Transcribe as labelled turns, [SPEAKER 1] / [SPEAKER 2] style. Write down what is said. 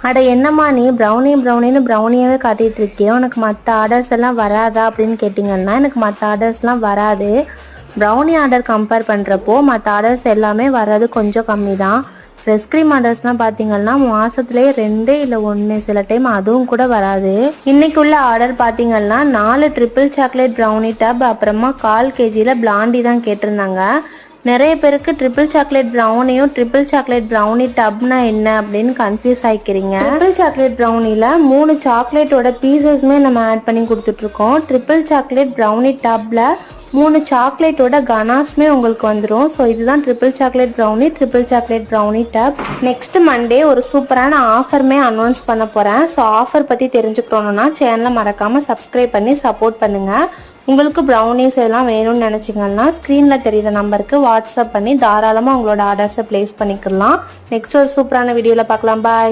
[SPEAKER 1] அட என்னம்மா நீ ப்ரௌனின்னு ப்ரௌனியாவே காட்டிட்டு இருக்கியே, உனக்கு மற்ற ஆர்டர்ஸ் எல்லாம் வராதா அப்படின்னு கேட்டிங்கன்னா எனக்கு மற்ற ஆர்டர்ஸ்லாம் வராது. ப்ரௌனி ஆர்டர் கம்பேர் பண்ணுறப்போ மற்ற ஆர்டர்ஸ் எல்லாமே வராது கொஞ்சம் கம்மி தான். ஃப்ரெஷ் க்ரீம் ஆர்டர்ஸ்லாம் பார்த்தீங்கன்னா மாதத்துலேயே 2 இல்லை 1 சில டைம் அதுவும் கூட வராது. இன்னைக்கு உள்ள ஆர்டர் பார்த்தீங்கன்னா 4 ட்ரிபிள் சாக்லேட் ப்ரௌனி டப், அப்புறமா 1/4 kg பிளாண்டி தான் கேட்டிருந்தாங்க. நிறைய பேருக்கு ட்ரிபிள் சாக்லேட் ப்ரௌனியும் ட்ரிபிள் சாக்லேட் ப்ரௌனி டப்னா என்ன அப்படின்னு கன்ஃபியூஸ் ஆகிக்கிறீங்க. ட்ரிபிள் சாக்லேட் ப்ரௌனியில் 3 சாக்லேட்டோட பீசஸ்மே நம்ம ஆட் பண்ணி கொடுத்துட்ருக்கோம். ட்ரிபிள் சாக்லேட் ப்ரௌனி டப்பில் 3 சாக்லேட்டோட கனாஸ்மே உங்களுக்கு வந்துடும். ஸோ இதுதான் triple chocolate brownie tub. Next Monday ஒரு சூப்பரான ஆஃபருமே அனௌன்ஸ் பண்ண போகிறேன். ஸோ ஆஃபர் பற்றி தெரிஞ்சுக்கணுன்னா சேனலை மறக்காமல் சப்ஸ்கிரைப் பண்ணி சப்போர்ட் பண்ணுங்கள். உங்களுக்கு ப்ரௌனிஸ் எல்லாம் வேணும்னு நினச்சிங்கன்னா ஸ்க்ரீனில் தெரியுற நம்பருக்கு வாட்ஸ்அப் பண்ணி தாராளமாக உங்களோட ஆர்டர்ஸை ப்ளேஸ் பண்ணிக்கலாம். நெக்ஸ்ட் ஒரு சூப்பரான வீடியோவில் பார்க்கலாம். பாய்.